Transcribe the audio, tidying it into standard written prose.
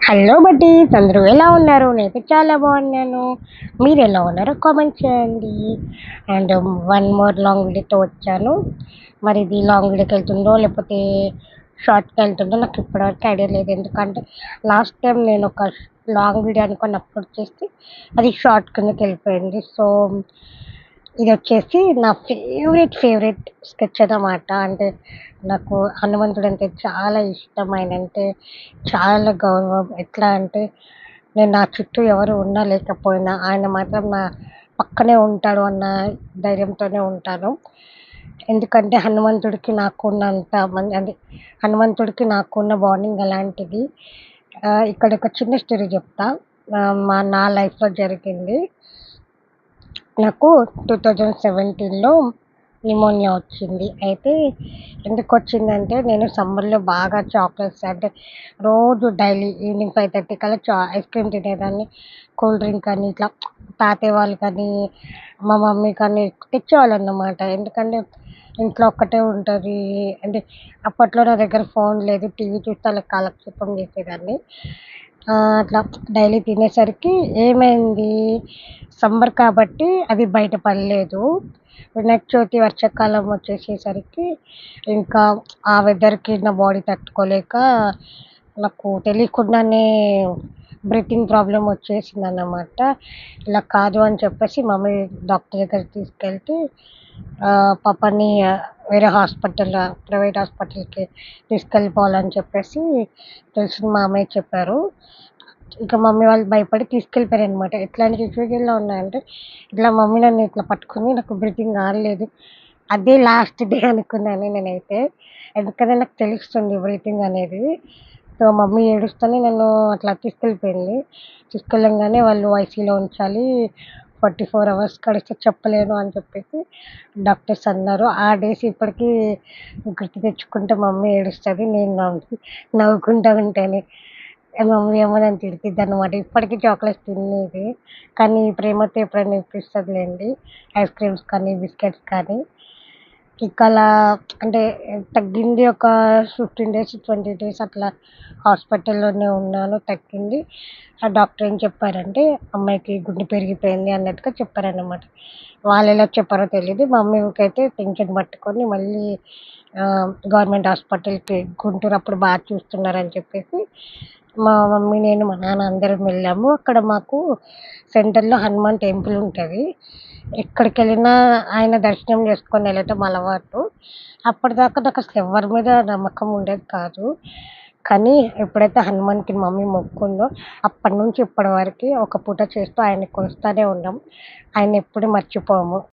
Hello buddies, అందరూ ఎలా ఉన్నారు? నేనైతే చాలా బాగున్నాను. మీరు ఎలా ఉన్నారో కామెంట్ చేయండి. అండ్ వన్ మోర్ లాంగ్ వీడియోతో వచ్చాను. మరి ఇది లాంగ్ వీడియోకి వెళ్తుందో లేకపోతే షార్ట్కి వెళ్తుందో నాకు ఇప్పటివరకు ఐడియా లేదు. ఎందుకంటే లాస్ట్ టైం నేను ఒక లాంగ్ వీడియో అనుకొని అప్లోడ్ చేసి అది షార్ట్ కిందకి వెళ్ళిపోయింది. సో ఇది వచ్చేసి నా ఫేవరెట్ స్కెచ్ అన్నమాట. అంటే నాకు హనుమంతుడు అంటే చాలా ఇష్టం. ఆయన అంటే చాలా గౌరవం. ఎట్లా అంటే నేను నా చుట్టూ ఎవరు ఉన్నా లేకపోయినా ఆయన మాత్రం నా పక్కనే ఉంటాడు అన్న ధైర్యంతోనే ఉంటాను. ఎందుకంటే హనుమంతుడికి నాకున్నంత మంది అంటే హనుమంతుడికి నాకున్న బాండింగ్ అలాంటిది. ఇక్కడ ఒక చిన్న స్టోరీ చెప్తా. నా లైఫ్లో జరిగింది. నాకు 2017లో న్యూమోనియా వచ్చింది. అయితే ఎందుకొచ్చిందంటే నేను సమ్మర్‌లో బాగా చాక్లెట్స్ అంటే రోజు డైలీ ఈవినింగ్ 5:30 కల్లా ఐస్ క్రీమ్ తినేదాన్ని. కూల్ డ్రింక్ అని ఇట్లా తాతయ్య వాళ్ళు కానీ, మా మమ్మీ కానీ తెచ్చేవాళ్ళన్నమాట. ఎందుకంటే ఇంట్లో ఒక్కటే ఉంటది. అంటే అప్పట్లో నా దగ్గర ఫోన్ లేదు. టీవీ చూస్తే అలా కాలక్షేపం చేసేదాన్ని. అట్లా డైలీ తినేసరికి ఏమైంది, సమ్మర్ కాబట్టి అది బయట పడలేదు. వినాయక చవితి వర్షాకాలం వచ్చేసేసరికి ఇంకా ఆ వెదర్‌కి నా బాడీ తట్టుకోలేక నాకు తెలియకుండానే బ్రీతింగ్ ప్రాబ్లమ్ వచ్చేసిందన్నమాట. ఇలా కాదు అని చెప్పేసి మమ్మీ డాక్టర్ దగ్గరికి తీసుకెళ్తే పాపని వేరే ప్రైవేట్ హాస్పిటల్‌కి తీసుకెళ్ళిపోవాలని చెప్పేసి తెలిసిన మామయ్య చెప్పారు. ఇంకా మమ్మీ వాళ్ళు భయపడి తీసుకెళ్ళిపోయారనమాట. ఎట్లాంటి సిచ్యువేషన్‌లో ఉన్నా అంటే, ఇట్లా మమ్మీ నన్ను ఇట్లా పట్టుకొని నాకు బ్రీతింగ్ ఆడలేదు. అదే లాస్ట్ డే అనుకున్నాను నేనైతే. ఎందుకంటే నాకు తెలుస్తుంది బ్రీతింగ్ అనేది. సో, మమ్మీ ఏడుస్తూనే నన్ను అట్లా తీసుకెళ్ళిపోయింది. తీసుకెళ్ళంగానే వాళ్ళు ఐసీయూలో ఉంచాలి. 44 అవర్స్ గడిస్తే చెప్పలేను అని చెప్పేసి డాక్టర్స్ అన్నారు. ఆ డేస్ ఇప్పటికీ గుర్తు తెచ్చుకుంటే మమ్మీ ఏడుస్తది. నేను నవ్వుకుంటా ఉంటాను. మమ్మీ ఏమో నన్ను తిడుతుందనమాట. ఇప్పటికి చాక్లెట్స్ తినేది. కానీ ప్రేమతో ఎప్పుడైనా ఇప్పిస్తదిలేండి. ఐస్ క్రీమ్స్ కానీ, బిస్కెట్స్ కానీ. ఇంకా అలా అంటే తగ్గింది ఒక 15 డేస్, 20 డేస్ అట్లా హాస్పిటల్‌లోనే ఉన్నాను. తగ్గింది. ఆ డాక్టర్ ఏం చెప్పారంటే, అమ్మాయికి గుండె పెరిగిపోయింది అన్నట్టుగా చెప్పారన్నమాట. వాళ్ళెలా చెప్పారో తెలీదు. మమ్మీకైతే టెన్షన్ పట్టుకొని మళ్ళీ గవర్నమెంట్ హాస్పిటల్‌కి గుంటూరు అప్పుడు బాగా చూస్తున్నారని చెప్పేసి మా మమ్మీ, నేను, మా నాన్న అందరం వెళ్ళాము. అక్కడ మాకు సెంటర్‌లో హనుమాన్ టెంపుల్ ఉంటది. ఎక్కడికెళ్ళినా ఆయన దర్శనం చేసుకొని వెళ్ళటం అలవాటు. అప్పటిదాకా నాకసలు ఎవ్వరి మీద నమ్మకం ఉండేది కాదు. కానీ ఎప్పుడైతే హనుమాన్‌కి మమ్మీ మొక్కుందో అప్పటినుంచి ఇప్పటి వరకి ఒక పూట చేస్తూ ఆయన్ని కొలుస్తానే ఉన్నాం. ఆయన్నెప్పుడు మర్చిపోము.